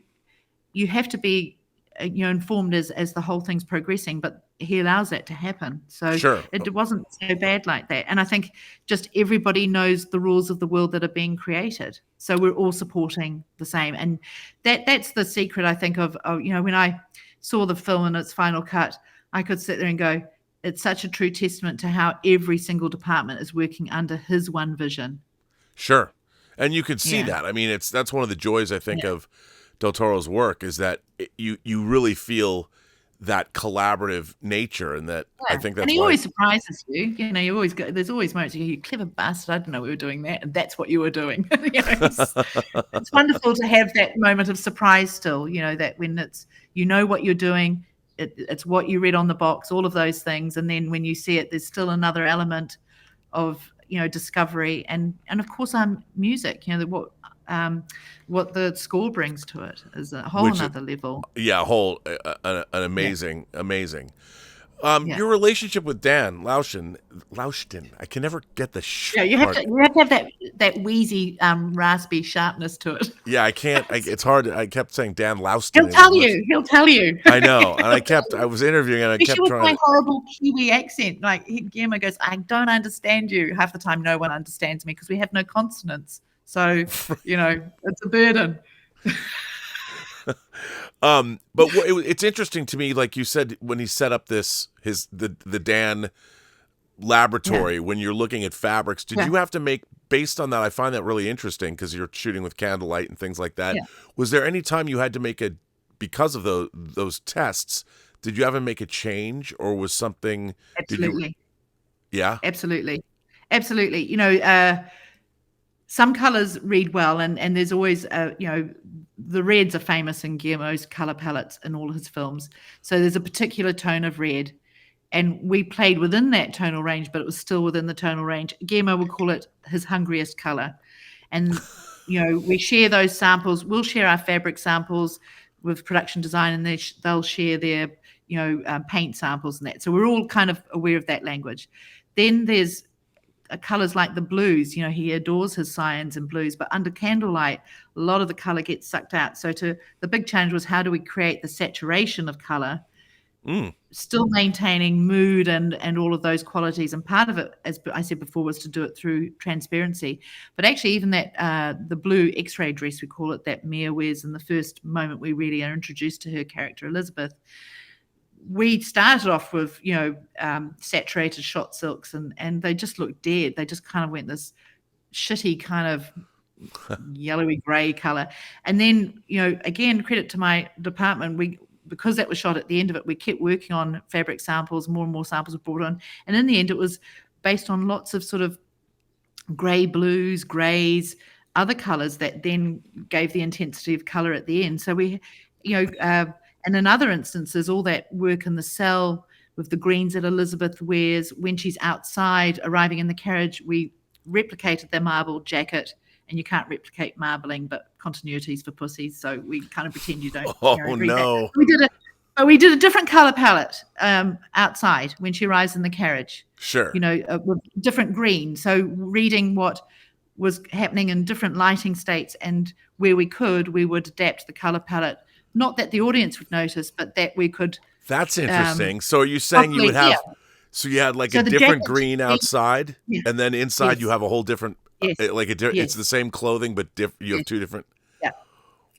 have to be informed as the whole thing's progressing, but he allows that to happen. So Sure. It wasn't so bad like that. And I think just everybody knows the rules of the world that are being created. So we're all supporting the same. And that's the secret, I think, of when I saw the film in its final cut, I could sit there and go, it's such a true testament to how every single department is working under his one vision. Sure. And you could see that. I mean, that's one of the joys, I think, of Del Toro's work, is that you really feel that collaborative nature, and that I think that's and he always surprises you. You always go. There's always moments you clever bastard. I didn't know we were doing that, and that's what you were doing. It's wonderful to have that moment of surprise. Still, that when it's what you're doing, it's what you read on the box, all of those things, and then when you see it, there's still another element of discovery, and of course music. What the score brings to it is a whole another level. Yeah, an amazing. Your relationship with Dan Lauschten, I can never get the you have to have that wheezy, raspy sharpness to it. Yeah, I can't. It's hard. I kept saying Dan Lauschten. He'll tell you. I know, and I was interviewing, and I kept trying. My horrible Kiwi accent. Like Guillermo goes, I don't understand you. Half the time, no one understands me because we have no consonants. So, it's a burden. But it's interesting to me, like you said, when he set up the Dan laboratory, when you're looking at fabrics, did you have to make, based on that, I find that really interesting because you're shooting with candlelight and things like that. Yeah. Was there any time you had to make because of those tests, did you ever make a change, or was something? Absolutely. Absolutely. Some colors read well, and there's always, the reds are famous in Guillermo's color palettes in all his films. So there's a particular tone of red, and we played within that tonal range, but it was still within the tonal range. Guillermo would call it his hungriest color. And, we share those samples. We'll share our fabric samples with production design, and they'll share their, paint samples and that. So we're all kind of aware of that language. Then there's colors like the blues. He adores his cyans and blues, but under candlelight, a lot of the color gets sucked out. So the big challenge was, how do we create the saturation of color, still maintaining mood and all of those qualities? And part of it, as I said before, was to do it through transparency. But actually, even that the blue X-ray dress, we call it, that Mia wears in the first moment we really are introduced to her character, Elizabeth, we started off with, saturated shot silks, and they just looked dead. They just kind of went this shitty kind of yellowy gray color. And then, again, credit to my department, because that was shot at the end of it, we kept working on fabric samples. More and more samples were brought on. And in the end, it was based on lots of sort of gray blues, grays, other colors that then gave the intensity of color at the end. So we, and in other instances, all that work in the cell with the greens that Elizabeth wears when she's outside, arriving in the carriage, we replicated their marble jacket. And you can't replicate marbling, but continuity's for pussies. So we kind of pretend you don't. Agree no! We did a different color palette outside when she arrives in the carriage. Sure. With different green. So reading what was happening in different lighting states, and where we could, we would adapt the color palette. Not that the audience would notice, but that we could. That's interesting. So are you saying you would have? Yeah. So you had like a different green outside, and then inside you have a whole different. Yes. It's the same clothing, but you have two different.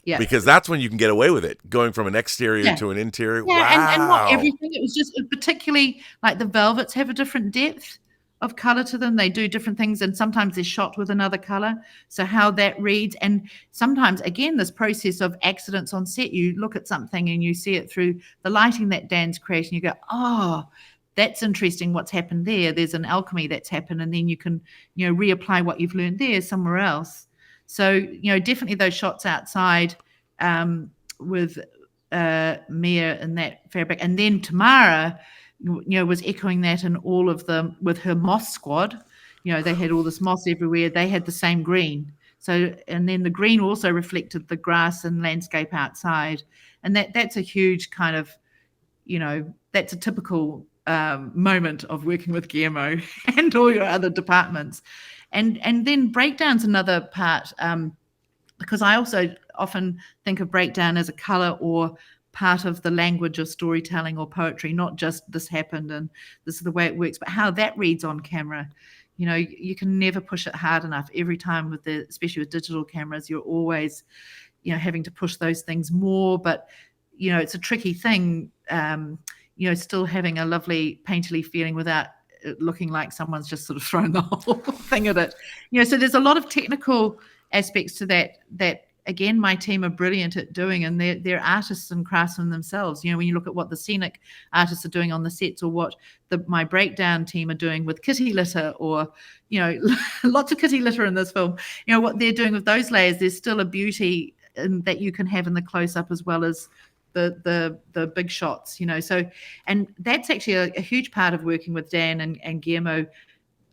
Yeah. Because that's when you can get away with it, going from an exterior to an interior. Yeah, wow. and not everything. It was just particularly like the velvets have a different depth of color to them. They do different things, and sometimes they're shot with another color. So how that reads, and sometimes again this process of accidents on set. You look at something and you see it through the lighting that Dan's creating. You go, oh. That's interesting. What's happened there? There's an alchemy that's happened, and then you can, reapply what you've learned there somewhere else. So, definitely those shots outside with Mia and that fabric, and then Tamara, was echoing that in all of them with her moss squad. They had all this moss everywhere. They had the same green. So, and then the green also reflected the grass and landscape outside. And that's a huge kind of, that's a typical moment of working with Guillermo and all your other departments. And then breakdown's another part, because I also often think of breakdown as a color or part of the language of storytelling or poetry, not just this happened and this is the way it works, but how that reads on camera. You can never push it hard enough. Every time especially with digital cameras, you're always, having to push those things more. But, it's a tricky thing, still having a lovely painterly feeling without it looking like someone's just sort of thrown the whole thing at it. So there's a lot of technical aspects to that again, my team are brilliant at doing, and they're artists and craftsmen themselves. When you look at what the scenic artists are doing on the sets, or what my breakdown team are doing with kitty litter, or, lots of kitty litter in this film, what they're doing with those layers, there's still a beauty that you can have in the close-up as well as the big shots, So, and that's actually a huge part of working with Dan and Guillermo,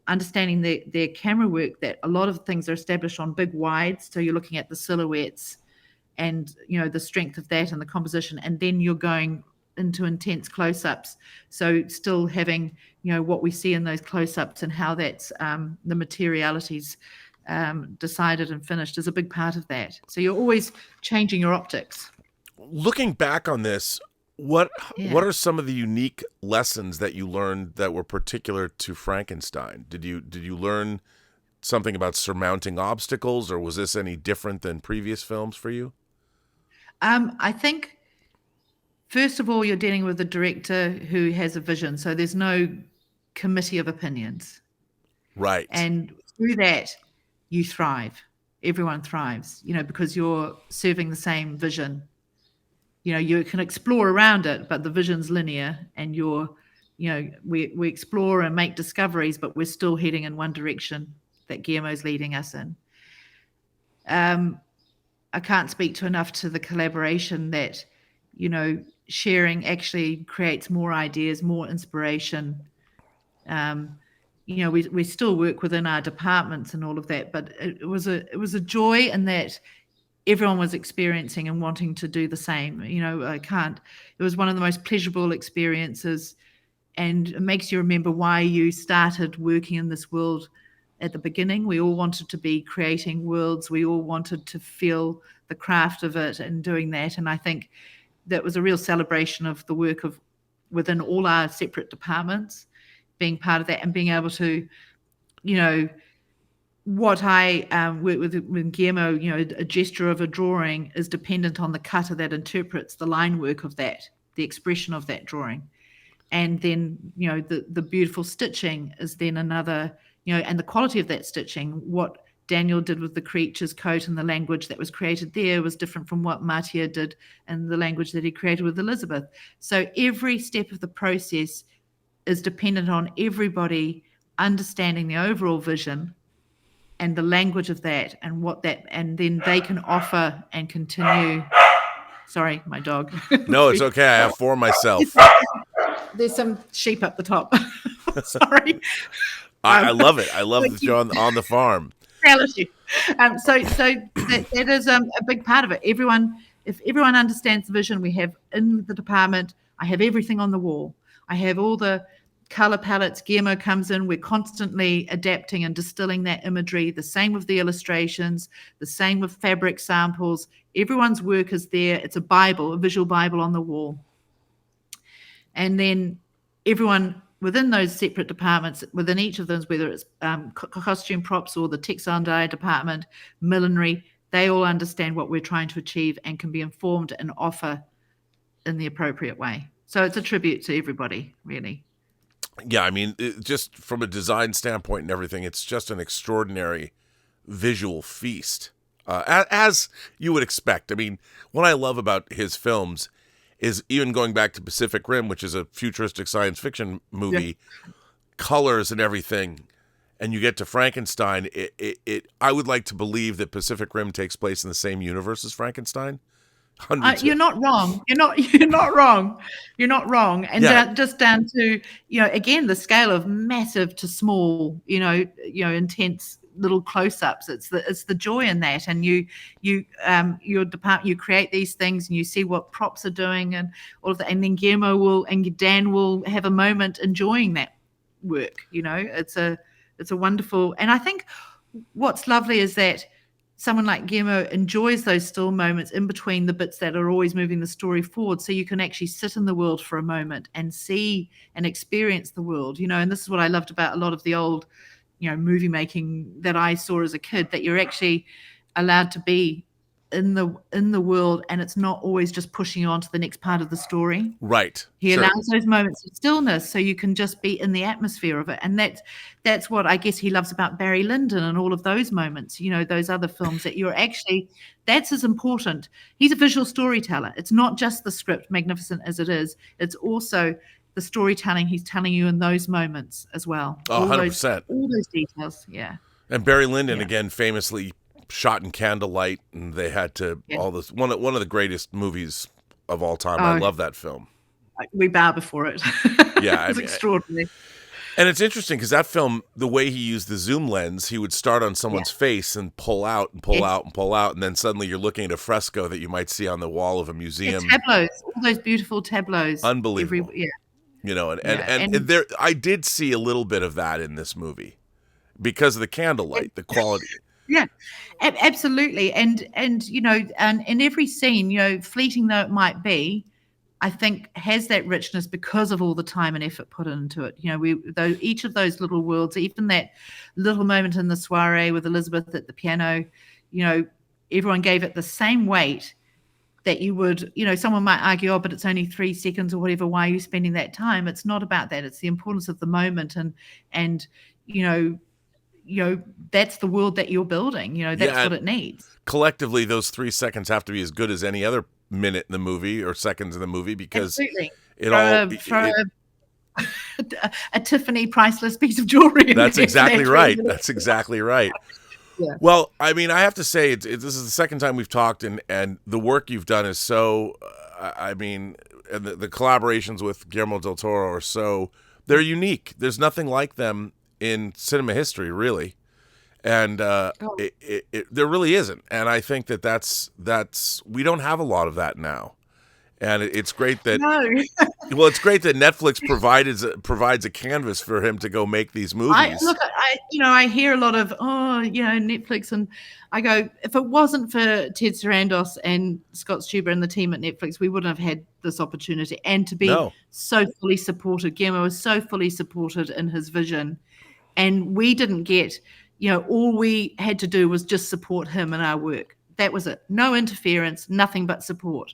understanding their camera work, that a lot of things are established on big wides. So you're looking at the silhouettes and, the strength of that and the composition. And then you're going into intense close-ups. So still having, what we see in those close-ups and how that's the materialities decided and finished is a big part of that. So you're always changing your optics. Looking back on this, what are some of the unique lessons that you learned that were particular to Frankenstein? Did you learn something about surmounting obstacles, or was this any different than previous films for you? I think, first of all, you're dealing with a director who has a vision, so there's no committee of opinions. Right. And through that, you thrive. Everyone thrives, because you're serving the same vision. You can explore around it, but the vision's linear, and we explore and make discoveries, but we're still heading in one direction that Guillermo's leading us in. I can't speak to enough to the collaboration that, sharing actually creates more ideas, more inspiration. We still work within our departments and all of that, but it was a joy in that everyone was experiencing and wanting to do the same. It was one of the most pleasurable experiences, and it makes you remember why you started working in this world at the beginning. We all wanted to be creating worlds. We all wanted to feel the craft of it and doing that. And I think that was a real celebration of the work of within all our separate departments, being part of that and being able to, what I work with Guillermo, a gesture of a drawing is dependent on the cutter that interprets the line work of that, the expression of that drawing. And then, the beautiful stitching is then another, and the quality of that stitching. What Daniel did with the creature's coat and the language that was created there was different from what Mattia did and the language that he created with Elizabeth. So every step of the process is dependent on everybody understanding the overall vision and the language of that, and then they can offer and continue. Sorry, my dog. No, it's okay. I have 4 myself. There's some sheep up the top. Sorry. I love it. I love that you're on the farm. Reality. So that is a big part of it. If everyone understands the vision we have in the department, I have everything on the wall. I have all the color palettes. Guillermo comes in, we're constantly adapting and distilling that imagery. The same with the illustrations, the same with fabric samples. Everyone's work is there. It's a Bible, a visual Bible on the wall. And then everyone within those separate departments, within each of those, whether it's costume props or the textile and dye department, millinery, they all understand what we're trying to achieve and can be informed and offer in the appropriate way. So it's a tribute to everybody, really. Yeah, I mean, just from a design standpoint and everything, it's just an extraordinary visual feast, as you would expect. I mean, what I love about his films is, even going back to Pacific Rim, which is a futuristic science fiction movie, colors and everything, and you get to Frankenstein, I would like to believe that Pacific Rim takes place in the same universe as Frankenstein. You're not wrong. You're not wrong. You're not wrong. And just down to, again, the scale of massive to small, intense little close-ups. It's the joy in that, and your department, you create these things and you see what props are doing and all of that, and then Guillermo and Dan will have a moment enjoying that work. It's a wonderful, and I think what's lovely is that someone like Guillermo enjoys those still moments in between the bits that are always moving the story forward, so you can actually sit in the world for a moment and see and experience the world, and this is what I loved about a lot of the old, movie making that I saw as a kid, that you're actually allowed to be in the world, and it's not always just pushing you on to the next part of the story. Right. He allows those moments of stillness so you can just be in the atmosphere of it. And that's what I guess he loves about Barry Lyndon and all of those moments, those other films, that you're actually, that's as important. He's a visual storyteller. It's not just the script, magnificent as it is. It's also the storytelling he's telling you in those moments as well. Oh, 100%. All those details, yeah. And Barry Lyndon, again, famously shot in candlelight, and they had to all this one of the greatest movies of all time. I love that film. We bow before it. Yeah, it's extraordinary. And it's interesting because that film, the way he used the zoom lens, he would start on someone's face and pull out and pull out and pull out, and then suddenly you're looking at a fresco that you might see on the wall of a museum. Tableaus, all those beautiful tableaus. Unbelievable. And there, I did see a little bit of that in this movie because of the candlelight, the quality. Yeah, absolutely. And in every scene, fleeting though it might be, I think has that richness because of all the time and effort put into it. Each of those little worlds, even that little moment in the soiree with Elizabeth at the piano, everyone gave it the same weight that you would, someone might argue, oh, but it's only 3 seconds or whatever. Why are you spending that time? It's not about that. It's the importance of the moment and that's the world that you're building. That's what it needs. Collectively, those 3 seconds have to be as good as any other minute in the movie or seconds in the movie, because absolutely. A Tiffany priceless piece of jewelry. That's exactly right. That's exactly right. Yeah. Well, I mean, I have to say, this is the second time we've talked, and the work you've done is so. And the collaborations with Guillermo del Toro are they're unique. There's nothing like them in cinema history, really, and there really isn't. And I think that's we don't have a lot of that now, and it's great that well, it's great that Netflix provides a canvas for him to go make these movies. I hear a lot of Netflix, and I go, if it wasn't for Ted Sarandos and Scott Stuber and the team at Netflix, we wouldn't have had this opportunity, and to be so fully supported. Guillermo was so fully supported in his vision. And we didn't get, all we had to do was just support him in our work. That was it. No interference, nothing but support.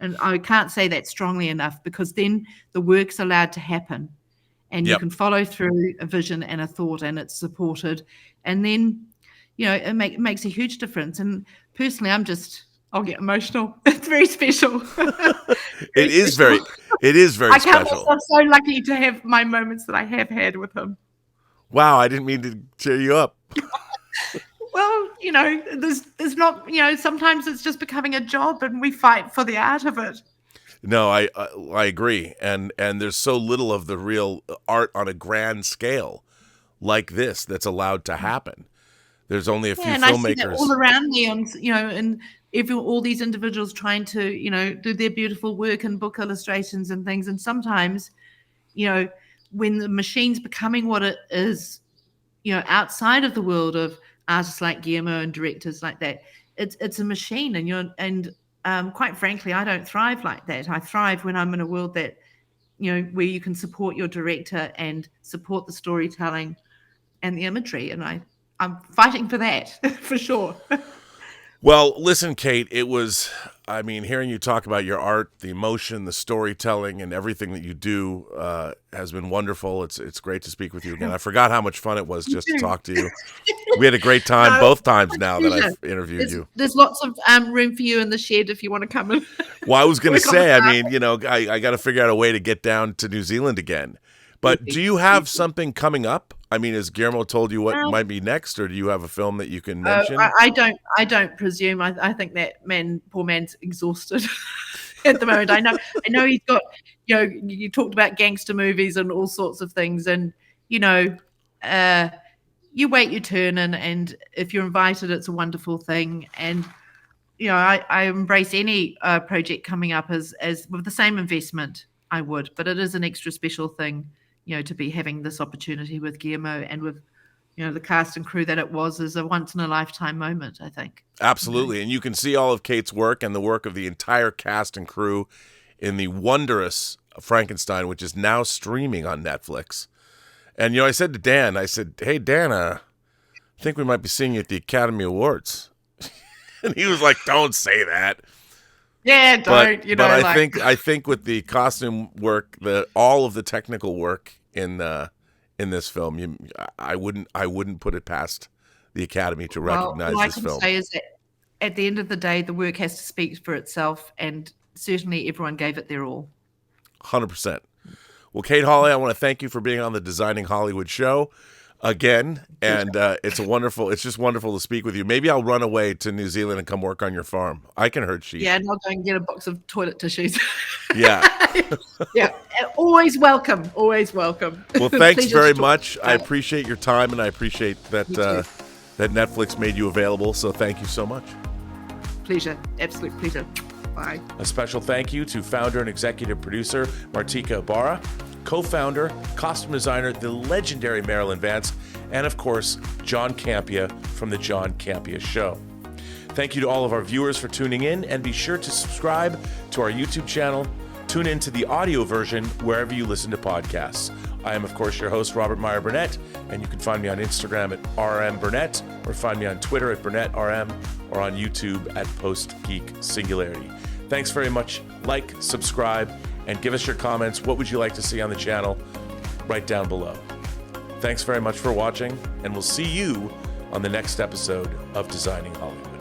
And I can't say that strongly enough, because then the work's allowed to happen. And you can follow through a vision and a thought, and it's supported. And then, it makes a huge difference. And personally, I'll get emotional. It's very special. It is very special. I count myself so lucky to have my moments that I have had with him. Wow, I didn't mean to cheer you up. Well, there's not, sometimes it's just becoming a job, and we fight for the art of it. No, I agree. And there's so little of the real art on a grand scale like this that's allowed to happen. There's only a few filmmakers. I see that all around me, and all these individuals trying to, do their beautiful work and book illustrations and things. And sometimes, when the machine's becoming what it is, outside of the world of artists like Guillermo and directors like that, it's a machine, and quite frankly, I don't thrive like that. I thrive when I'm in a world that, where you can support your director and support the storytelling and the imagery, and I'm fighting for that for sure. Well, listen, Kate, hearing you talk about your art, the emotion, the storytelling, and everything that you do has been wonderful. It's great to speak with you again. I forgot how much fun it was just to talk to you. We had a great time both times now that I've interviewed you. There's lots of room for you in the shed if you want to come in. Well, I was going to say, I got to figure out a way to get down to New Zealand again. But do you have something coming up? Has Guillermo told you what might be next, or do you have a film that you can mention? I don't presume. I think that poor man's exhausted at the moment. I know he's got, you talked about gangster movies and all sorts of things, and you wait your turn, and if you're invited, it's a wonderful thing. And I embrace any project coming up as with the same investment I would, but it is an extra special thing, to be having this opportunity with Guillermo and with, the cast and crew that it was, is a once in a lifetime moment, I think. Absolutely. And you can see all of Kate's work and the work of the entire cast and crew in the wondrous Frankenstein, which is now streaming on Netflix. And, I said to Dan, hey, Dan, I think we might be seeing you at the Academy Awards. And he was like, don't say that. Yeah, don't. But I think with the costume work, all of the technical work in this film, I wouldn't put it past the Academy to recognize this film. All I can say is that at the end of the day, the work has to speak for itself, and certainly everyone gave it their all. 100%. Well, Kate Hawley, I want to thank you for being on the Designing Hollywood show again, and it's just wonderful to speak with you. Maybe I'll run away to New Zealand and come work on your farm. I can herd sheep. Yeah, and I'll go and get a box of toilet tissues. Yeah. Yeah, always welcome. Always welcome. Well, thanks very much. I appreciate your time, and I appreciate that that Netflix made you available. So thank you so much. Pleasure. Absolute pleasure. Bye. A special thank you to founder and executive producer Martika Ibarra, co-founder, costume designer, the legendary Marilyn Vance, and of course, John Campea from the John Campea Show. Thank you to all of our viewers for tuning in, and be sure to subscribe to our YouTube channel. Tune in to the audio version wherever you listen to podcasts. I am, of course, your host, Robert Meyer Burnett, and you can find me on Instagram at rmburnett, or find me on Twitter at BurnettRM, or on YouTube at PostGeekSingularity. Thanks very much. Like, subscribe, and give us your comments. What would you like to see on the channel? Right down below. Thanks very much for watching, and we'll see you on the next episode of Designing Hollywood.